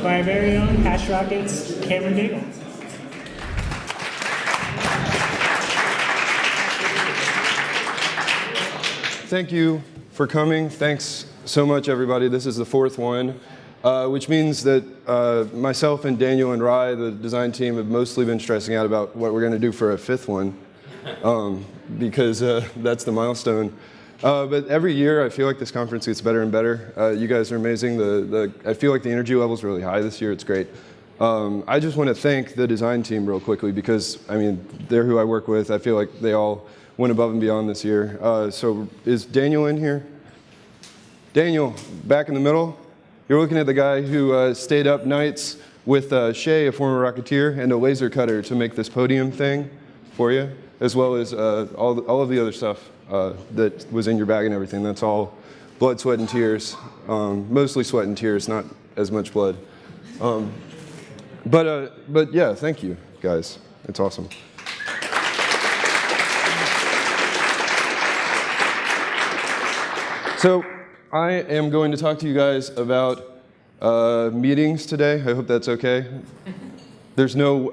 by our very own Hash Rockets, Cameron Daigle. Thank you for coming. Thanks so much, everybody. This is the fourth one, which means that myself and Daniel and Rye, the design team, have mostly been stressing out about what we're going to do for a fifth one, because that's the milestone. But every year, I feel like this conference gets better and better. You guys are amazing. I feel like the energy level is really high this year. It's great. I just want to thank the design team real quickly because, I mean, they're who I work with. I feel like they all went above and beyond this year. So is Daniel in here? Daniel, back in the middle. You're looking at the guy who stayed up nights with Shay, a former Rocketeer, and a laser cutter to make this podium thing for you, as well as all of the other stuff that was in your bag and everything. That's all blood, sweat, and tears. Mostly sweat and tears, not as much blood. But yeah, thank you, guys. It's awesome. So I am going to talk to you guys about meetings today. I hope that's okay. There's no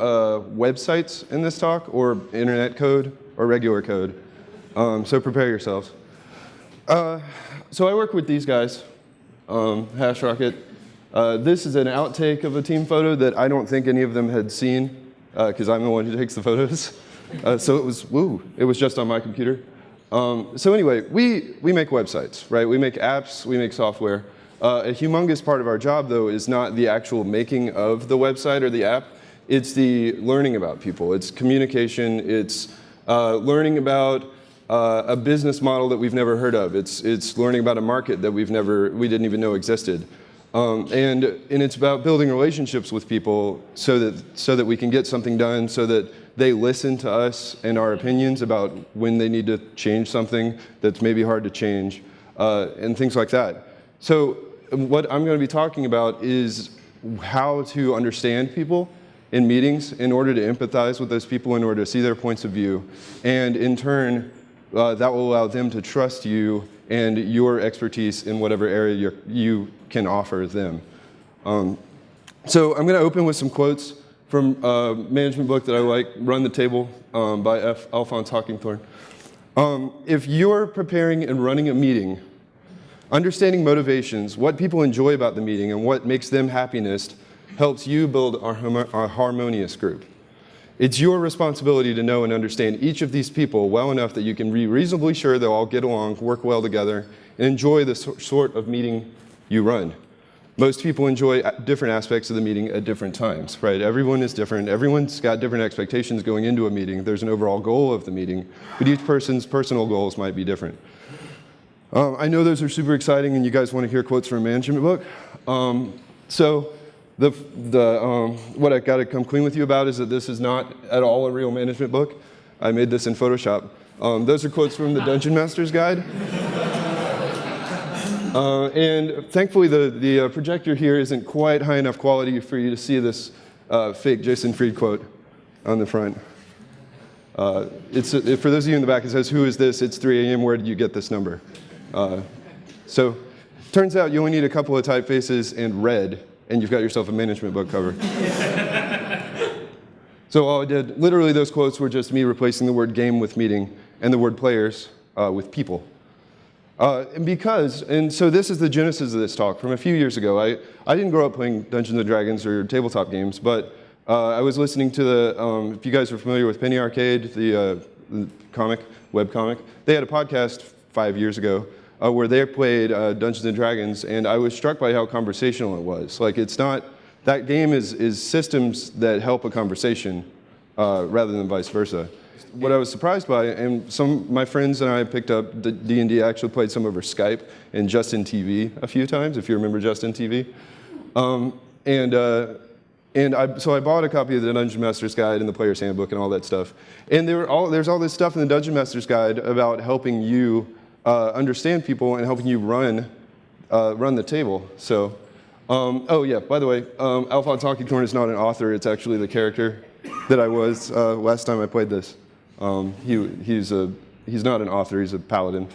websites in this talk or internet code or regular code, so prepare yourselves. So I work with these guys, Hash Rocket. This is an outtake of a team photo that I don't think any of them had seen because I'm the one who takes the photos. So it was just on my computer. So anyway, we make websites, right? We make apps, we make software. A humongous part of our job, though, is not the actual making of the website or the app. It's the learning about people. It's communication. It's learning about a business model that we've never heard of. It's learning about a market that we didn't even know existed. And it's about building relationships with people so that we can get something done, so that they listen to us and our opinions about when they need to change something that's maybe hard to change, and things like that. So what I'm going to be talking about is how to understand people in meetings in order to empathize with those people, in order to see their points of view. And in turn, that will allow them to trust you and your expertise in whatever area you can offer them. So I'm going to open with some quotes from a management book that I like, Run the Table by Alphonse Hawkinghorn. If you're preparing and running a meeting, understanding motivations, what people enjoy about the meeting, and what makes them happiest helps you build a harmonious group. It's your responsibility to know and understand each of these people well enough that you can be reasonably sure they'll all get along, work well together, and enjoy the sort of meeting you run. Most people enjoy different aspects of the meeting at different times, right? Everyone is different. Everyone's got different expectations going into a meeting. There's an overall goal of the meeting, but each person's personal goals might be different. I know those are super exciting, and you guys want to hear quotes from a management book. So what I got to come clean with you about is that this is not at all a real management book. I made this in Photoshop. Those are quotes from the Dungeon Master's Guide. And thankfully, the projector here isn't quite high enough quality for you to see this fake Jason Fried quote on the front. For those of you in the back, it says, "Who is this? It's 3 a.m. Where did you get this number?" So turns out you only need a couple of typefaces and red, and you've got yourself a management book cover. So all I did, literally those quotes were just me replacing the word game with meeting and the word players with people. And so this is the genesis of this talk from a few years ago. I didn't grow up playing Dungeons & Dragons or tabletop games, but I was listening to if you guys are familiar with Penny Arcade, the webcomic, they had a podcast 5 years ago where they played Dungeons & Dragons, and I was struck by how conversational it was. Like, it's not, that game is systems that help a conversation rather than vice versa. What I was surprised by, and my friends and I picked up D&D. I actually played some over Skype and Justin TV a few times, if you remember Justin TV. So I bought a copy of the Dungeon Master's Guide and the Player's Handbook and all that stuff. And there's all this stuff in the Dungeon Master's Guide about helping you understand people and helping you run the table. So, oh yeah, by the way, Alphonse Hawkinghorn is not an author. It's actually the character that I was last time I played this. He's not an author, he's a paladin.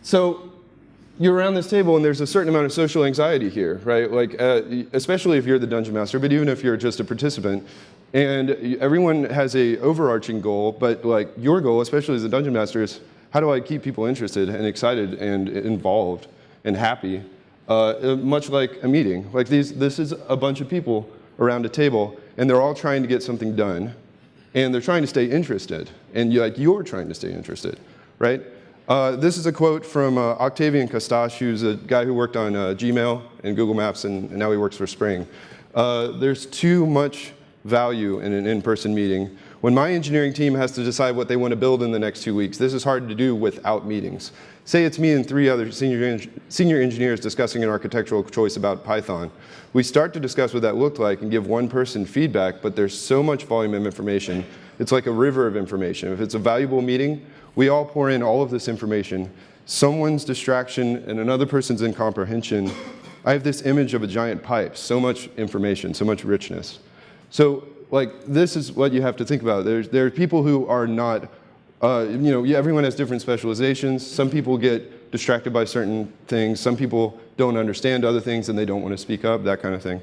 So you're around this table and there's a certain amount of social anxiety here, right? Like, especially if you're the dungeon master, but even if you're just a participant, and everyone has a overarching goal, but like your goal, especially as a dungeon master, is how do I keep people interested and excited and involved and happy, much like a meeting. Like this is a bunch of people around a table, and they're all trying to get something done, and they're trying to stay interested, and you're trying to stay interested, right? This is a quote from Octavian Kostash, who's a guy who worked on Gmail and Google Maps, and now he works for Spring. There's too much value in an in-person meeting. When my engineering team has to decide what they want to build in the next 2 weeks, this is hard to do without meetings. Say it's me and 3 other senior engineers discussing an architectural choice about Python. We start to discuss what that looked like and give one person feedback, but there's so much volume of information. It's like a river of information. If it's a valuable meeting, we all pour in all of this information. Someone's distraction and another person's incomprehension. I have this image of a giant pipe, so much information, so much richness. So, like, this is what you have to think about. There are people who are not, everyone has different specializations. Some people get distracted by certain things. Some people don't understand other things and they don't want to speak up, that kind of thing.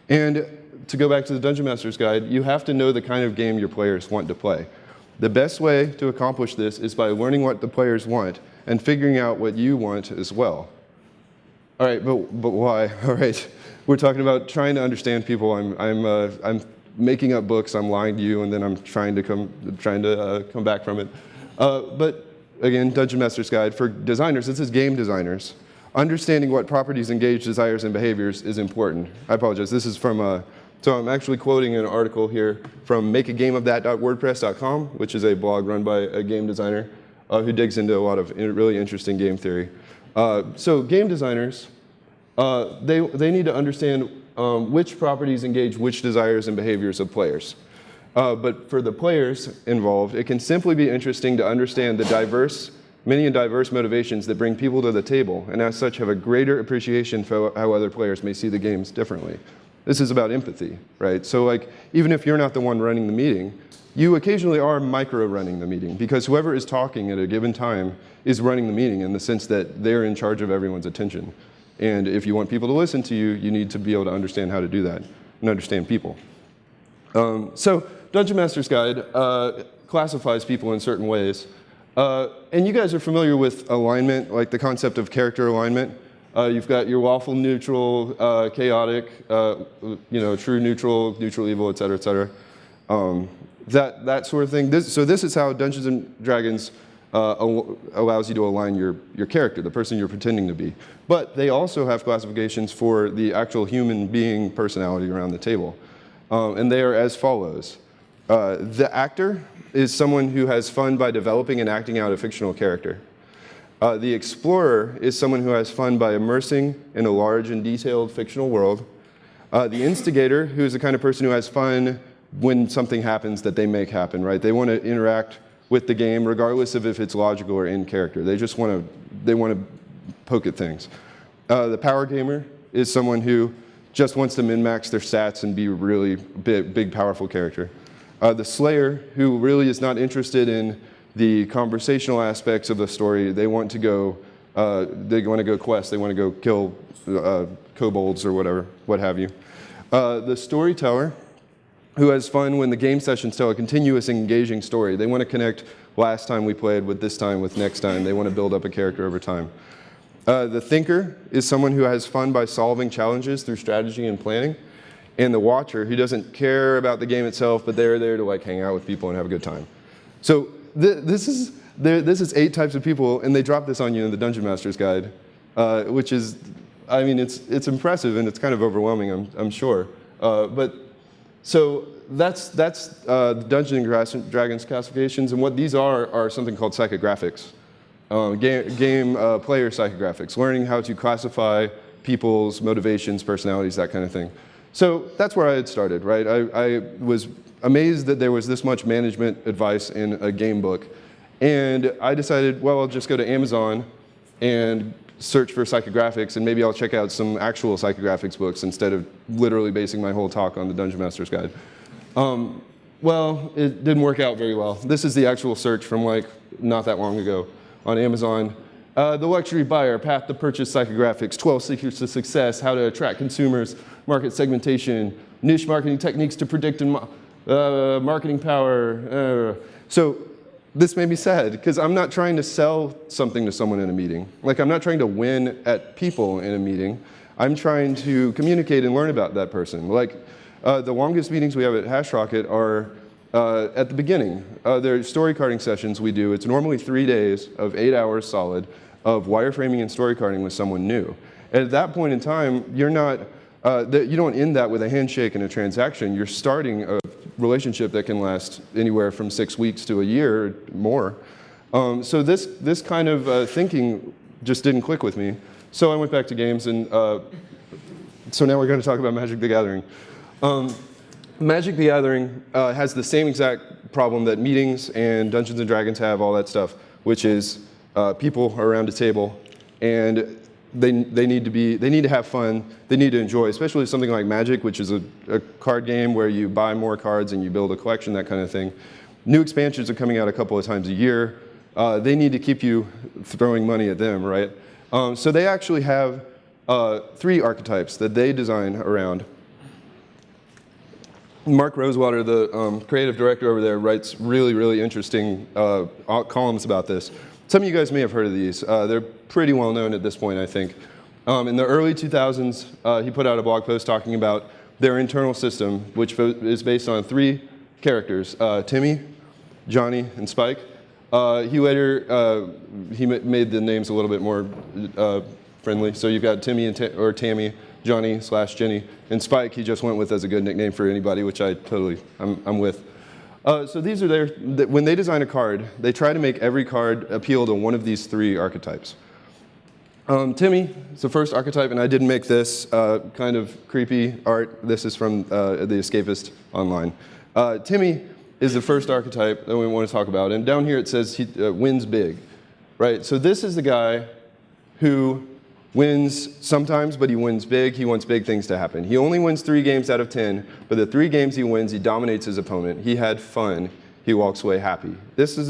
And to go back to the Dungeon Master's Guide, you have to know the kind of game your players want to play. The best way to accomplish this is by learning what the players want and figuring out what you want as well. All right, but why? All right, we're talking about trying to understand people. I'm making up books. I'm lying to you, and then I'm trying to come back from it. But again, Dungeon Master's Guide for designers. This is game designers. Understanding what properties engage desires and behaviors is important. I apologize. This is from. So I'm actually quoting an article here from makeagameofthat.wordpress.com, which is a blog run by a game designer who digs into a lot of really interesting game theory. So game designers, they need to understand which properties engage which desires and behaviors of players. But for the players involved, it can simply be interesting to understand the many and diverse motivations that bring people to the table, and as such have a greater appreciation for how other players may see the games differently. This is about empathy, right? So like, even if you're not the one running the meeting, you occasionally are micro-running the meeting, because whoever is talking at a given time is running the meeting in the sense that they're in charge of everyone's attention. And if you want people to listen to you, you need to be able to understand how to do that and understand people. So Dungeon Master's Guide classifies people in certain ways. And you guys are familiar with alignment, like the concept of character alignment. You've got your lawful neutral, chaotic, true neutral, neutral evil, et cetera, et cetera. That sort of thing. So this is how Dungeons and Dragons allows you to align your character, the person you're pretending to be. But they also have classifications for the actual human being personality around the table. And they are as follows. The actor is someone who has fun by developing and acting out a fictional character. The explorer is someone who has fun by immersing in a large and detailed fictional world. The instigator, who is the kind of person who has fun when something happens that they make happen, right? They want to interact with the game regardless of if it's logical or in character. They just want to poke at things. The power gamer is someone who just wants to min-max their stats and be a really big, powerful character. The slayer, who really is not interested in the conversational aspects of the story. They want to go quest. They want to go kill kobolds or whatever, what have you. The storyteller, who has fun when the game sessions tell a continuous and engaging story. They want to connect last time we played with this time with next time. They want to build up a character over time. The thinker is someone who has fun by solving challenges through strategy and planning. And the watcher, who doesn't care about the game itself, but they're there to like hang out with people and have a good time. So this is 8 types of people, and they drop this on you in the Dungeon Master's Guide, which is, I mean, it's impressive and it's kind of overwhelming, I'm sure. But so that's the Dungeons and Dragons classifications, and what these are something called psychographics, game player psychographics, learning how to classify people's motivations, personalities, that kind of thing. So that's where I had started, right? I was amazed that there was this much management advice in a game book. And I decided, well, I'll just go to Amazon and search for psychographics, and maybe I'll check out some actual psychographics books instead of literally basing my whole talk on the Dungeon Master's Guide. Well, it didn't work out very well. This is the actual search from like not that long ago on Amazon. The luxury buyer, path to purchase psychographics, 12 secrets to success, how to attract consumers, market segmentation, niche marketing techniques to predict and marketing power. So this made me sad because I'm not trying to sell something to someone in a meeting. Like, I'm not trying to win at people in a meeting. I'm trying to communicate and learn about that person. Like, the longest meetings we have at HashRocket are at the beginning. They're story carding sessions we do. It's normally 3 days of 8 hours solid of wireframing and story carding with someone new. And at that point in time, you're not, you don't end that with a handshake and a transaction. You're starting a relationship that can last anywhere from 6 weeks to a year or more. So this kind of thinking just didn't click with me. So I went back to games, and so now we're going to talk about Magic the Gathering. Magic the Gathering has the same exact problem that meetings and Dungeons and Dragons have, all that stuff, which is people around a table, and they need to have fun, they need to enjoy, especially something like Magic, which is a card game where you buy more cards and you build a collection, that kind of thing. New expansions are coming out a couple of times a year. They need to keep you throwing money at them, right? So they actually have 3 archetypes that they design around. Mark Rosewater, the creative director over there, writes really, really interesting columns about this. Some of you guys may have heard of these. They're pretty well known at this point, I think. In the early 2000s, he put out a blog post talking about their internal system, which is based on 3 characters, Timmy, Johnny, and Spike. He later he made the names a little bit more friendly. So you've got Timmy or Tammy, Johnny/Jenny, and Spike he just went with as a good nickname for anybody, which I'm with. So these are when they design a card, they try to make every card appeal to one of these 3 archetypes. Timmy is the first archetype, and I didn't make this kind of creepy art. This is from The Escapist online. Timmy is the first archetype that we want to talk about, and down here it says he wins big, right? So this is the guy who wins sometimes, but he wins big. He wants big things to happen. He only wins 3 games out of 10, but the 3 games he wins, he dominates his opponent. He had fun. He walks away happy.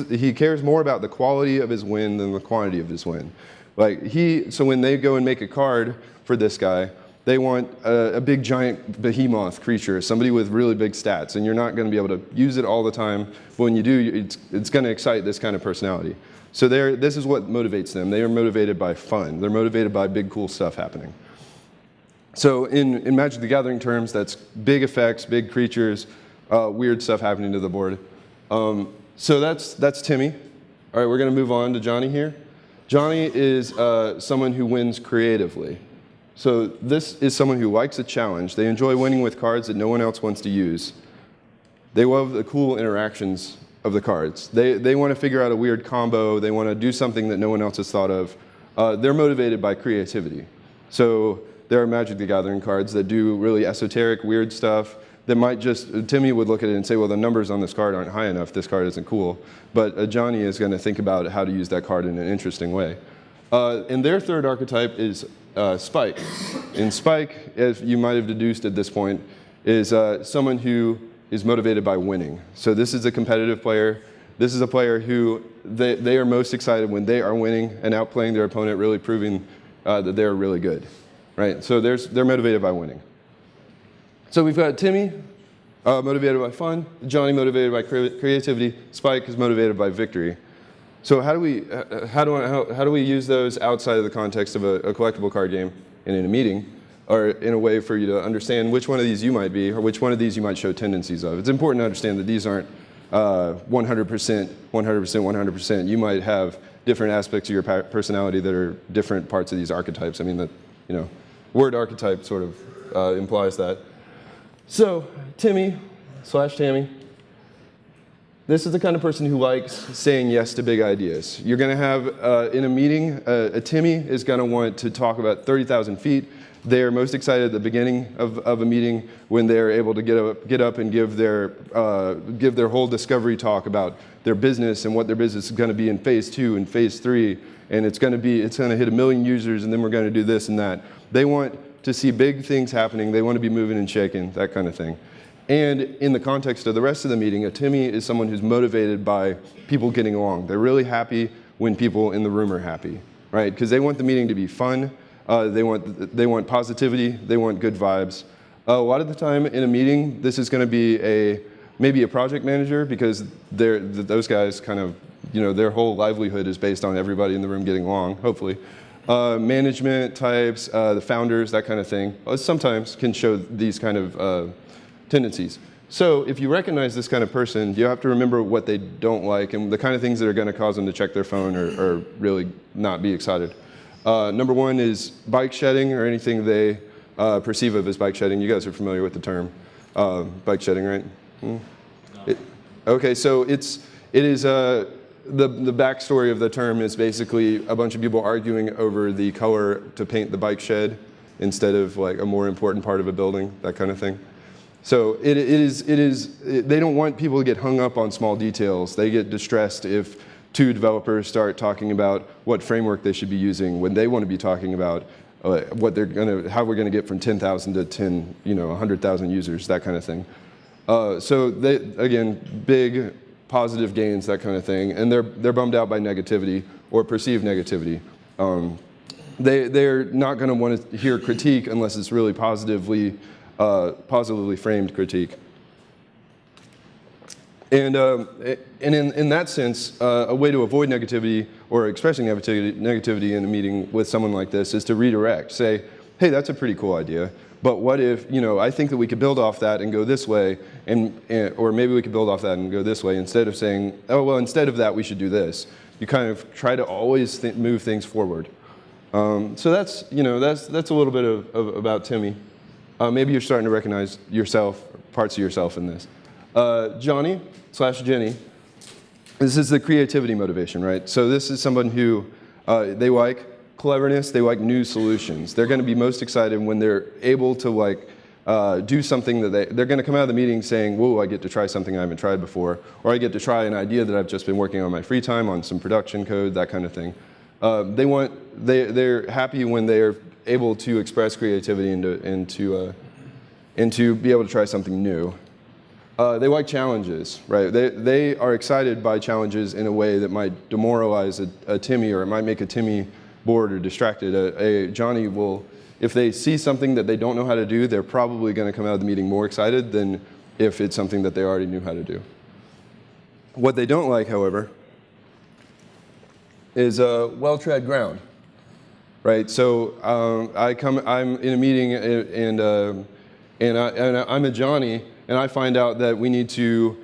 He cares more about the quality of his win than the quantity of his win. So when they go and make a card for this guy, they want a big giant behemoth creature, somebody with really big stats, and you're not going to be able to use it all the time. But when you do, it's going to excite this kind of personality. So this is what motivates them. They are motivated by fun. They're motivated by big, cool stuff happening. So in Magic the Gathering terms, that's big effects, big creatures, weird stuff happening to the board. So that's Timmy. All right, we're going to move on to Johnny here. Johnny is someone who wins creatively. So this is someone who likes a challenge. They enjoy winning with cards that no one else wants to use. They love the cool interactions of the cards. They want to figure out a weird combo. They want to do something that no one else has thought of. They're motivated by creativity. So there are Magic the Gathering cards that do really esoteric, weird stuff that might Timmy would look at it and say, well, the numbers on this card aren't high enough. This card isn't cool. But Johnny is going to think about how to use that card in an interesting way. And their third archetype is Spike. And Spike, as you might have deduced at this point, is someone who is motivated by winning. So this is a competitive player. This is a player who they are most excited when they are winning and outplaying their opponent, really proving that they're really good, right? So they're motivated by winning. So we've got Timmy, motivated by fun, Johnny motivated by creativity, Spike is motivated by victory. So how do we use those outside of the context of a collectible card game and in a meeting, or in a way for you to understand which one of these you might be, or which one of these you might show tendencies of? It's important to understand that these aren't 100%, 100%, 100%. You might have different aspects of your personality that are different parts of these archetypes. I mean, the word archetype sort of implies that. So Timmy/Tammy, this is the kind of person who likes saying yes to big ideas. You're going to have, in a meeting, a Timmy is going to want to talk about 30,000 feet. They are most excited at the beginning of a meeting when they're able to get up and give their whole discovery talk about their business and what their business is going to be in phase 2 and phase 3, and it's going to hit 1 million users, and then we're going to do this and that. They want to see big things happening. They want to be moving and shaking, that kind of thing. And in the context of the rest of the meeting, a Timmy is someone who's motivated by people getting along. They're really happy when people in the room are happy. right? Because they want the meeting to be fun. They want positivity. They want good vibes. A lot of the time in a meeting, this is going to be maybe a project manager, because those guys kind of, their whole livelihood is based on everybody in the room getting along, hopefully. Management types, the founders, that kind of thing, sometimes can show these kind of tendencies. So if you recognize this kind of person, you have to remember what they don't like and the kind of things that are going to cause them to check their phone or really not be excited. Number one is bike shedding, or anything they perceive of as bike shedding. You guys are familiar with the term bike shedding, right? Okay, so it is the backstory of the term is basically a bunch of people arguing over the color to paint the bike shed instead of like a more important part of a building, that kind of thing. So they don't want people to get hung up on small details. They get distressed if two developers start talking about what framework they should be using when they want to be talking about how we're going to get from 10,000 to 100,000 users, that kind of thing. So they, again, big positive gains, that kind of thing, and they're bummed out by negativity or perceived negativity. They're not going to want to hear critique unless it's really positively framed critique. And in that sense, a way to avoid negativity or expressing negativity in a meeting with someone like this is to redirect. Say, hey, that's a pretty cool idea, but what if, I think that we could build off that and go this way, or maybe we could build off that and go this way, instead of saying, oh, well, instead of that, we should do this. You kind of try to always move things forward. So that's a little bit about Timmy. Maybe you're starting to recognize parts of yourself in this. Johnny/Jenny, this is the creativity motivation, right? So this is someone who, they like cleverness, they like new solutions. They're going to be most excited when they're able to do something that they're going to come out of the meeting saying, whoa, I get to try something I haven't tried before, or I get to try an idea that I've just been working on my free time on some production code, that kind of thing. They're happy when they're able to express creativity and to be able to try something new. They like challenges, right? They are excited by challenges in a way that might demoralize a Timmy, or it might make a Timmy bored or distracted. A Johnny will, if they see something that they don't know how to do, they're probably going to come out of the meeting more excited than if it's something that they already knew how to do. What they don't like, however, is well-tread ground, right? So I'm in a meeting and I'm a Johnny, and I find out that we need to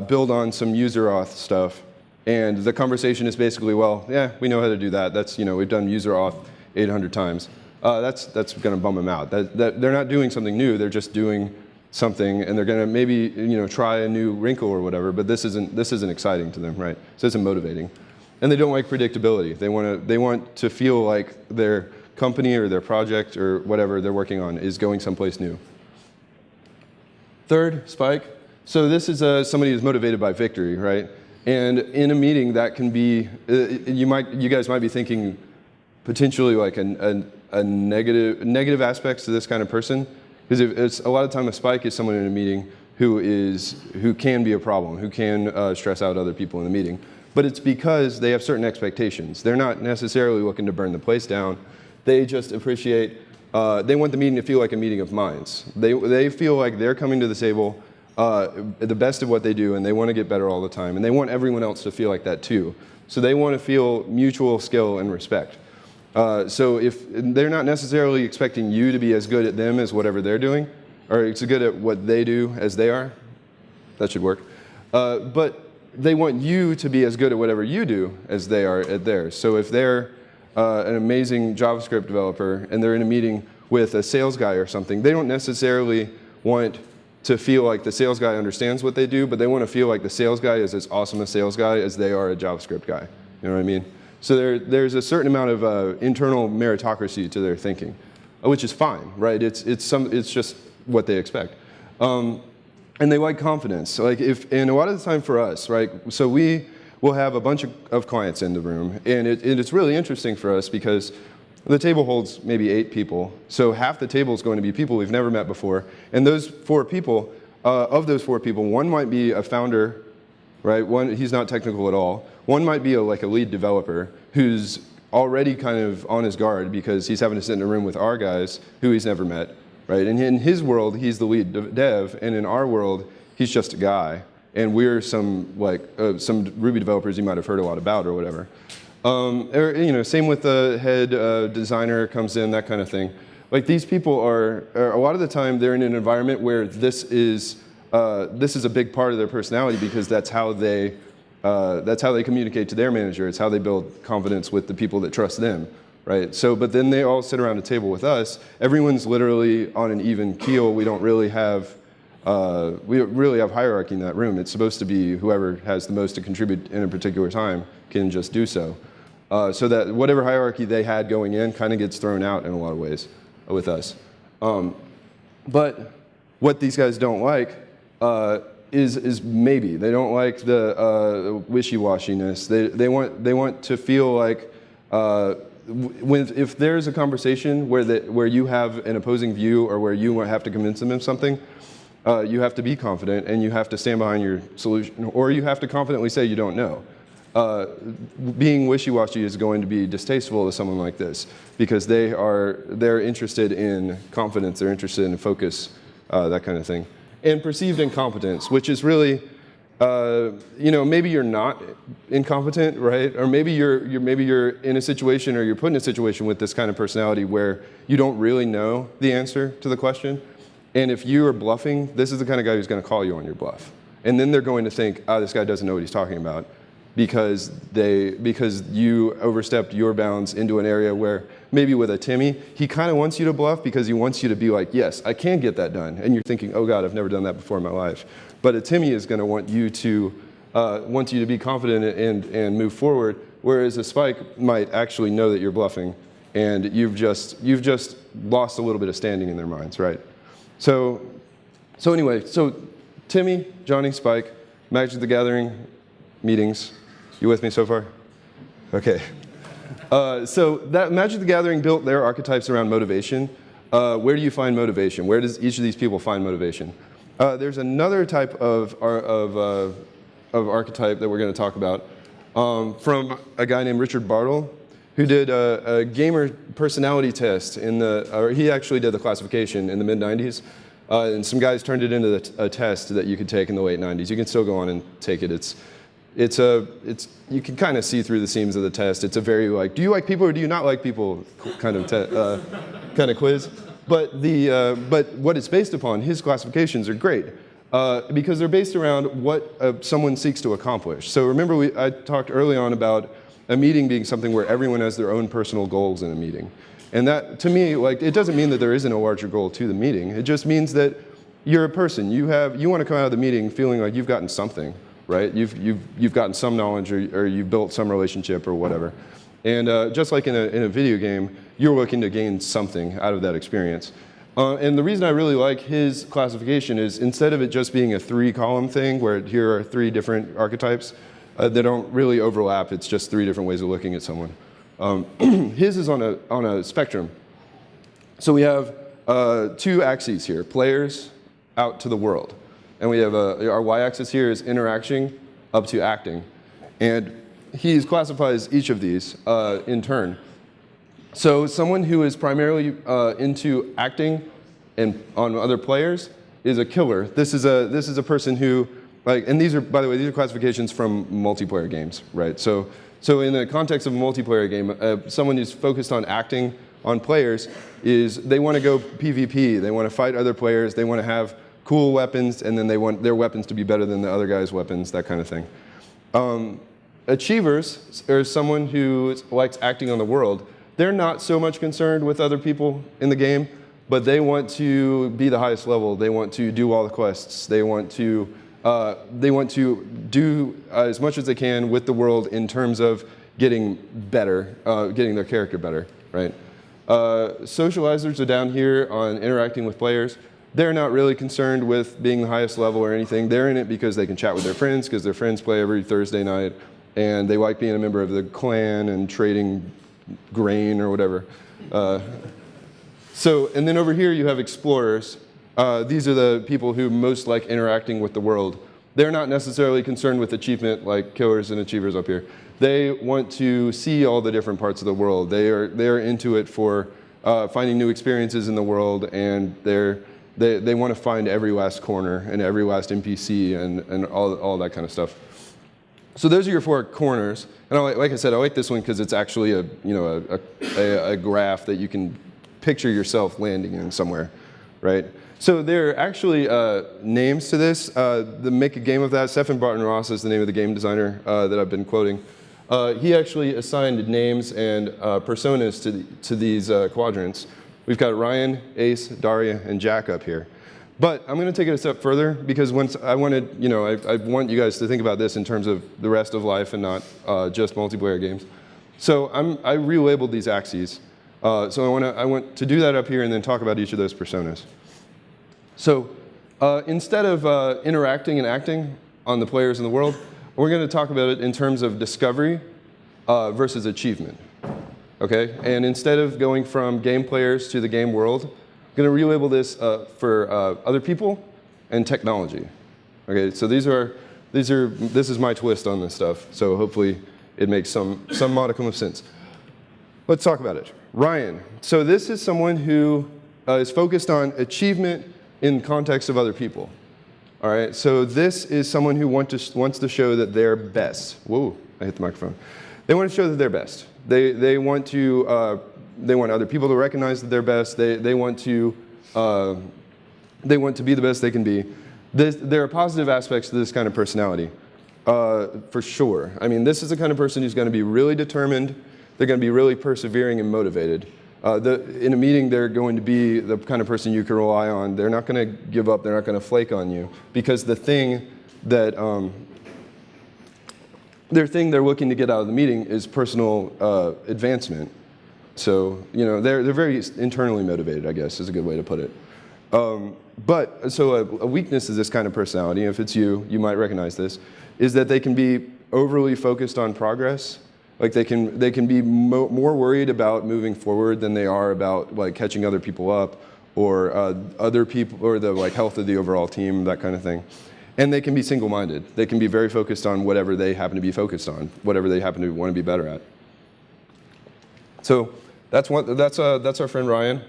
build on some user auth stuff. And the conversation is basically, well, yeah, we know how to do that. That's, we've done user auth 800 times. That's going to bum them out. They're not doing something new. They're just doing something, and they're going to maybe, try a new wrinkle or whatever. But this isn't exciting to them, right? So it's motivating. And they don't like predictability. They want to feel like their company or their project or whatever they're working on is going someplace new. Third, Spike. So this is somebody who's motivated by victory, right? And in a meeting, that can be, you guys might be thinking potentially like a negative aspects to this kind of person, because it's a lot of time a Spike is someone in a meeting who can be a problem, who can stress out other people in the meeting. But it's because they have certain expectations. They're not necessarily looking to burn the place down. They just appreciate, they want the meeting to feel like a meeting of minds. They feel like they're coming to the table the best of what they do, and they want to get better all the time. And they want everyone else to feel like that too. So they want to feel mutual skill and respect. So if they're not necessarily expecting you to be as good at them as whatever they're doing, or as good at what they do as they are, that should work. But they want you to be as good at whatever you do as they are at theirs. So if they're an amazing JavaScript developer and they're in a meeting with a sales guy or something, they don't necessarily want to feel like the sales guy understands what they do, but they want to feel like the sales guy is as awesome a sales guy as they are a JavaScript guy. You know what I mean? So there's a certain amount of internal meritocracy to their thinking, which is fine, right? It's just what they expect. And they like confidence. And a lot of the time for us, right? So we will have a bunch of clients in the room, and it's really interesting for us because the table holds maybe 8 people. So half the table is going to be people we've never met before. And those 4 people, one might be a founder, right? One, he's not technical at all. One might be like a lead developer who's already kind of on his guard because he's having to sit in a room with our guys who he's never met, right? And in his world, he's the lead dev, and in our world, he's just a guy, and we're some Ruby developers you might have heard a lot about or whatever. Same with the head designer comes in, that kind of thing. Like these people are a lot of the time they're in an environment where this is a big part of their personality because that's how they communicate to their manager. It's how they build confidence with the people that trust them, right? So, but then they all sit around a table with us. Everyone's literally on an even keel. We don't really have hierarchy in that room. It's supposed to be whoever has the most to contribute in a particular time can just do so. So that whatever hierarchy they had going in kind of gets thrown out in a lot of ways with us. But what these guys don't like is maybe. They don't like the wishy-washiness. They want to feel like if there's a conversation where you have an opposing view or where you have to convince them of something, you have to be confident and you have to stand behind your solution, or you have to confidently say you don't know. Being wishy-washy is going to be distasteful to someone like this because they're interested in confidence, they're interested in focus, that kind of thing. And perceived incompetence, which is really, maybe you're not incompetent, right? Or maybe you're in a situation or you're put in a situation with this kind of personality where you don't really know the answer to the question. And if you are bluffing, this is the kind of guy who's going to call you on your bluff. And then they're going to think, this guy doesn't know what he's talking about. Because you overstepped your bounds into an area where maybe with a Timmy, he kind of wants you to bluff because he wants you to be like, yes, I can get that done. And you're thinking, oh God, I've never done that before in my life. But a Timmy is going to want you to be confident and move forward, whereas a Spike might actually know that you're bluffing, and you've just lost a little bit of standing in their minds, right? So anyway, Timmy, Johnny, Spike, Magic the Gathering meetings. You with me so far? Okay. So that Magic the Gathering built their archetypes around motivation. Where do you find motivation? Where does each of these people find motivation? There's another type of archetype that we're going to talk about from a guy named Richard Bartle, who did a gamer personality test he actually did the classification in the mid-90s. And some guys turned it into a test that you could take in the late 90s. You can still go on and take it. You can kind of see through the seams of the test. It's a very do you like people or do you not like people kind of quiz. But what it's based upon, his classifications are great because they're based around what someone seeks to accomplish. So remember, I talked early on about a meeting being something where everyone has their own personal goals in a meeting. And that, to me, it doesn't mean that there isn't a larger goal to the meeting. It just means that you're a person. You want to come out of the meeting feeling like you've gotten something, right? You've gotten some knowledge or you've built some relationship or whatever. And just like in a video game, you're looking to gain something out of that experience. And the reason I really like his classification is instead of it just being a 3-column thing where here are 3 different archetypes, they don't really overlap. It's just 3 different ways of looking at someone. His is on a spectrum. So we have 2 axes here, players out to the world. And we have our y-axis here is interaction up to acting. And he classifies each of these in turn. So someone who is primarily into acting and on other players is a killer. This is a person who, and these are, by the way, these are classifications from multiplayer games, right? So in the context of a multiplayer game, someone who's focused on acting on players they want to go PvP. They want to fight other players. They want to have cool weapons, and then they want their weapons to be better than the other guy's weapons, that kind of thing. Achievers are someone who likes acting on the world. They're not so much concerned with other people in the game, but they want to be the highest level. They want to do all the quests. They want to do as much as they can with the world in terms of getting better, getting their character better, right? Socializers are down here on interacting with players. They're not really concerned with being the highest level or anything. They're in it because they can chat with their friends, because their friends play every Thursday night, and they like being a member of the clan and trading grain or whatever. And then over here you have explorers. These are the people who most like interacting with the world. They're not necessarily concerned with achievement like killers and achievers up here. They want to see all the different parts of the world. They're into it for finding new experiences in the world, and they want to find every last corner and every last NPC and all that kind of stuff. So those are your 4 corners. And like I said, I like this one because it's actually a graph that you can picture yourself landing in somewhere, right? So there are actually names to this. To make a game of that, Stefan Barton-Ross is the name of the game designer that I've been quoting. He actually assigned names and personas to these quadrants. We've got Ryan, Ace, Daria, and Jack up here. But I'm going to take it a step further because I want you guys to think about this in terms of the rest of life and not just multiplayer games. So I relabeled these axes. So I want to do that up here and then talk about each of those personas. So instead of interacting and acting on the players in the world, we're going to talk about it in terms of discovery versus achievement. Okay? And instead of going from game players to the game world, I'm going to relabel this for other people and technology. Okay? So this is my twist on this stuff. So hopefully it makes some modicum of sense. Let's talk about it. Ryan. So this is someone who is focused on achievement in context of other people. All right, so this is someone who wants to show that they're best. Whoa, I hit the microphone. They want to show that they're best. They want other people to recognize that they're best. They want to be the best they can be. There are positive aspects to this kind of personality, for sure. I mean, this is the kind of person who's going to be really determined. They're going to be really persevering and motivated. In a meeting, they're going to be the kind of person you can rely on. They're not going to give up. They're not going to flake on you because the thing that they're looking to get out of the meeting is personal advancement. So they're very internally motivated, I guess, is a good way to put it. But so a weakness is this kind of personality. If it's you might recognize this. Is that they can be overly focused on progress. Like they can be more worried about moving forward than they are about like catching other people up or other people or the health of the overall team, that kind of thing. And they can be single-minded. They can be very focused on whatever they happen to be focused on, whatever they happen to want to be better at. So that's our friend Ryan.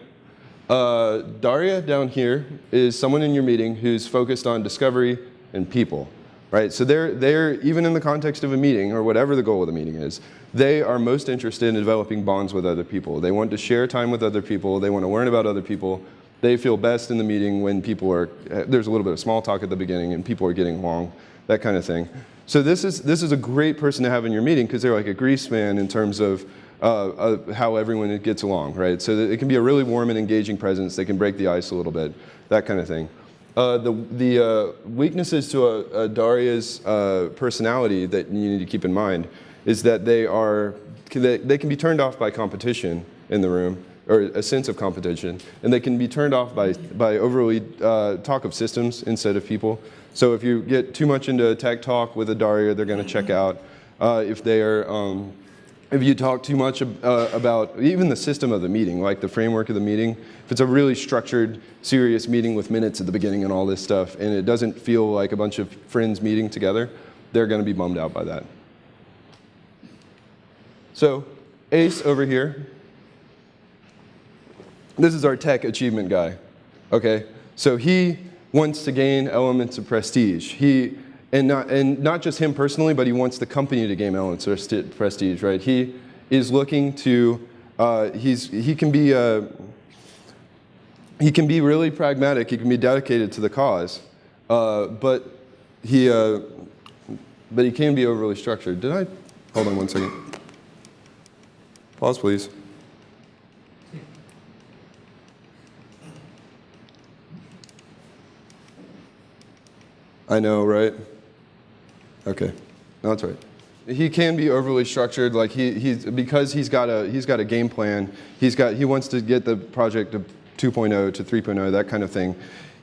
Daria down here is someone in your meeting who's focused on discovery and people. Right, so they're even in the context of a meeting or whatever the goal of the meeting is, they are most interested in developing bonds with other people. They want to share time with other people. They want to learn about other people. They feel best in the meeting when there's a little bit of small talk at the beginning and people are getting along, that kind of thing. So this is a great person to have in your meeting because they're like a grease man in terms of how everyone gets along, right? So it can be a really warm and engaging presence. They can break the ice a little bit, that kind of thing. The weaknesses to Daria's personality that you need to keep in mind is that they can be turned off by competition in the room, or a sense of competition, and they can be turned off by overly talk of systems instead of people. So if you get too much into tech talk with a Daria, they're going to check out. If you talk too much about even the system of the meeting, like the framework of the meeting, if it's a really structured, serious meeting with minutes at the beginning and all this stuff, and it doesn't feel like a bunch of friends meeting together, they're going to be bummed out by that. So Ace over here, this is our tech achievement guy. Okay, so he wants to gain elements of prestige. And not just him personally, but he wants the company to gain elements of prestige, right? He is looking to, he can be really pragmatic, he can be dedicated to the cause, but he can be overly structured. Hold on one second. Pause, please. I know, right? Okay, no, that's right. He can be overly structured, like because he's got a game plan. He wants to get the project to 2.0 to 3.0, that kind of thing.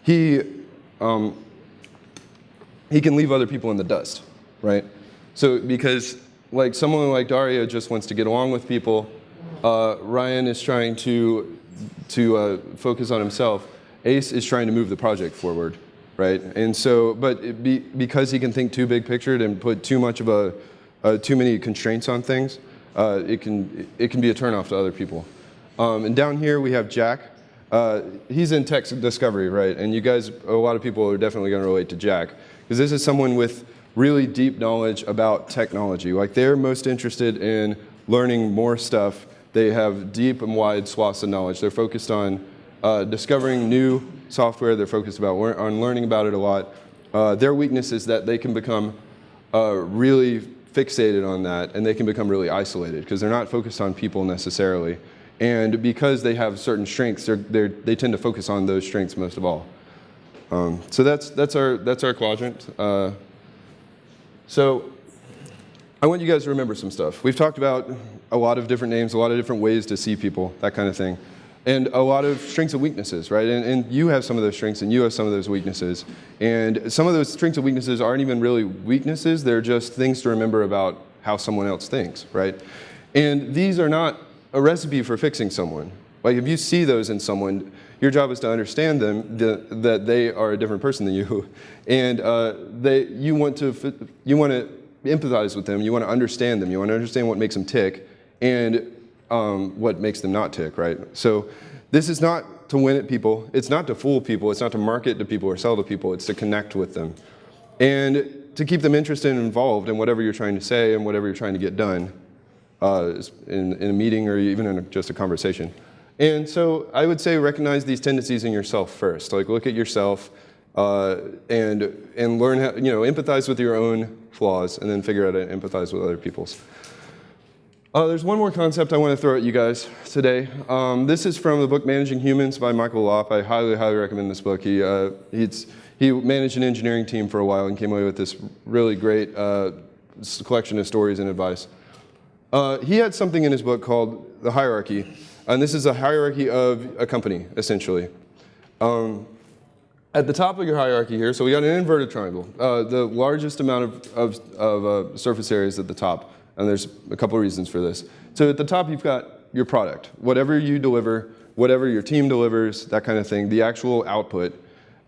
He can leave other people in the dust, right? So because like someone like Daria just wants to get along with people, Ryan is trying to focus on himself. Ace is trying to move the project forward. Right, and so, but because he can think too big pictured and put too much of too many constraints on things, it can be a turnoff to other people. And down here we have Jack. He's in tech discovery, right? And you guys, a lot of people are definitely going to relate to Jack, because this is someone with really deep knowledge about technology. Like, they're most interested in learning more stuff. They have deep and wide swaths of knowledge. They're focused on discovering new software. They're focused on learning about it a lot. Their weakness is that they can become really fixated on that, and they can become really isolated because they're not focused on people necessarily. And because they have certain strengths, they tend to focus on those strengths most of all. So that's our quadrant. So I want you guys to remember some stuff. We've talked about a lot of different names, a lot of different ways to see people, that kind of thing. And a lot of strengths and weaknesses, right? And you have some of those strengths and you have some of those weaknesses. And some of those strengths and weaknesses aren't even really weaknesses, they're just things to remember about how someone else thinks, right? And these are not a recipe for fixing someone. Like, if you see those in someone, your job is to understand them, that they are a different person than you, and you want to empathize with them, you want to understand them, you want to understand what makes them tick, and what makes them not tick, right? So this is not to win at people, it's not to fool people, it's not to market to people or sell to people, it's to connect with them. And to keep them interested and involved in whatever you're trying to say and whatever you're trying to get done in a meeting or even in just a conversation. And so I would say recognize these tendencies in yourself first. Like, look at yourself and learn how, empathize with your own flaws, and then figure out how to empathize with other people's. There's one more concept I want to throw at you guys today. This is from the book Managing Humans by Michael Lopp. I highly, highly recommend this book. He managed an engineering team for a while and came away with this really great collection of stories and advice. He had something in his book called The Hierarchy, and this is a hierarchy of a company, essentially. At the top of your hierarchy here, so we got an inverted triangle. The largest amount of surface area is at the top, and there's a couple of reasons for this. So at the top, you've got your product. Whatever you deliver, whatever your team delivers, that kind of thing, the actual output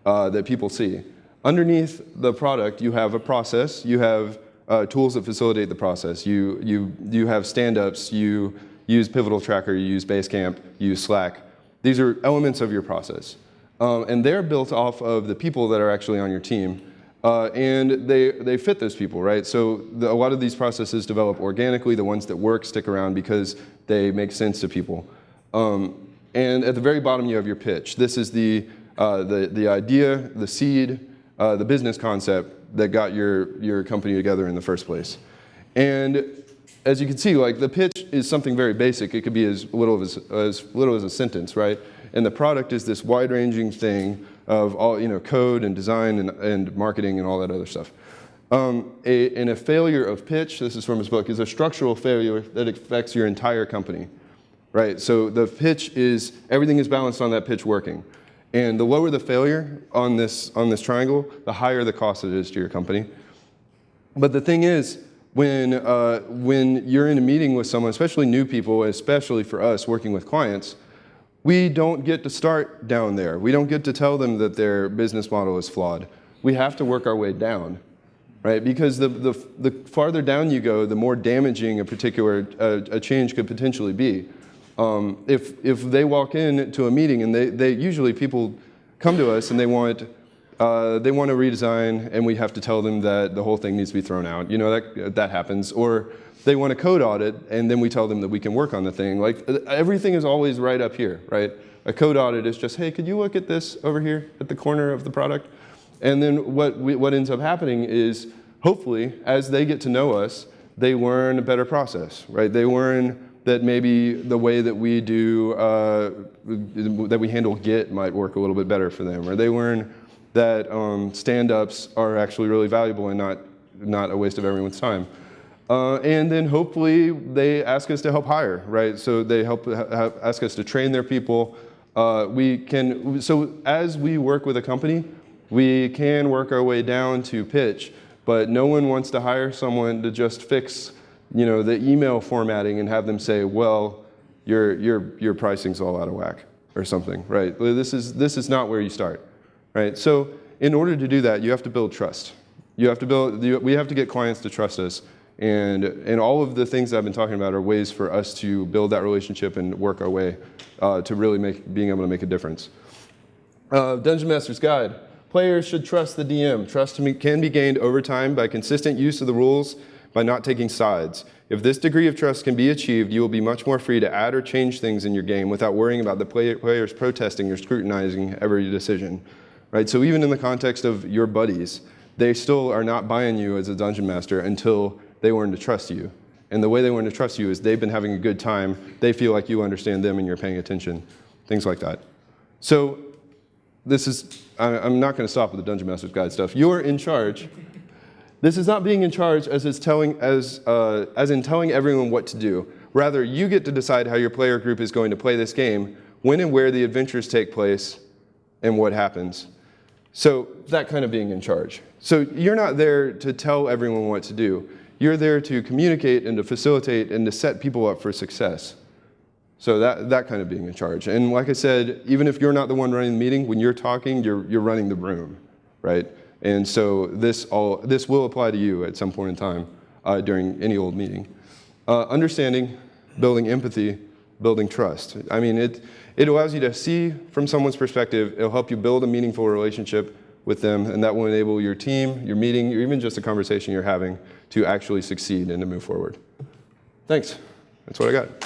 that people see. Underneath the product, you have a process, you have tools that facilitate the process. You have stand-ups, you use Pivotal Tracker, you use Basecamp, you use Slack. These are elements of your process. And they're built off of the people that are actually on your team. And they fit those people, right? So a lot of these processes develop organically. The ones that work stick around because they make sense to people. And at the very bottom, you have your pitch. This is the idea, the seed, the business concept that got your company together in the first place. And as you can see, like, the pitch is something very basic. It could be as little as a sentence, right? And the product is this wide-ranging thing of all, code and design and marketing and all that other stuff. And a failure of pitch, this is from his book, is a structural failure that affects your entire company, right? So the pitch is, everything is balanced on that pitch working. And the lower the failure on this triangle, the higher the cost it is to your company. But the thing is, when you're in a meeting with someone, especially new people, especially for us working with clients, we don't get to start down there. We don't get to tell them that their business model is flawed. We have to work our way down, right? Because the farther down you go, the more damaging a particular a change could potentially be. If they walk into a meeting and they usually people come to us and they want a redesign, and we have to tell them that the whole thing needs to be thrown out. That happens. Or they want a code audit, and then we tell them that we can work on the thing. Like, everything is always right up here, right? A code audit is just, hey, could you look at this over here at the corner of the product? And then what ends up happening is, hopefully, as they get to know us, they learn a better process, right? They learn that maybe the way that we do, that we handle Git might work a little bit better for them, or they learn that stand-ups are actually really valuable and not a waste of everyone's time. And then hopefully they ask us to help hire, right? So they ask us to train their people. So as we work with a company, we can work our way down to pitch, but no one wants to hire someone to just fix, the email formatting and have them say, well, your pricing's all out of whack or something, right? This is not where you start, right? So in order to do that, you have to build trust. We have to get clients to trust us. And all of the things I've been talking about are ways for us to build that relationship and work our way to really being able to make a difference. Dungeon Master's Guide. Players should trust the DM. Trust can be gained over time by consistent use of the rules, by not taking sides. If this degree of trust can be achieved, you will be much more free to add or change things in your game without worrying about the players protesting or scrutinizing every decision. Right? So even in the context of your buddies, they still are not buying you as a dungeon master until they learn to trust you. And the way they learn to trust you is they've been having a good time, they feel like you understand them and you're paying attention, things like that. So I'm not going to stop with the Dungeon Master's Guide stuff. You're in charge. This is not being in charge as in telling everyone what to do. Rather, you get to decide how your player group is going to play this game, when and where the adventures take place, and what happens. So that kind of being in charge. So you're not there to tell everyone what to do. You're there to communicate and to facilitate and to set people up for success. So that kind of being in charge. And like I said, even if you're not the one running the meeting, when you're talking, you're running the room, right? And so this will apply to you at some point in time during any old meeting. Understanding, building empathy, building trust. I mean, it allows you to see from someone's perspective. It'll help you build a meaningful relationship with them, and that will enable your team, your meeting, or even just a conversation you're having to actually succeed and to move forward. Thanks. That's what I got.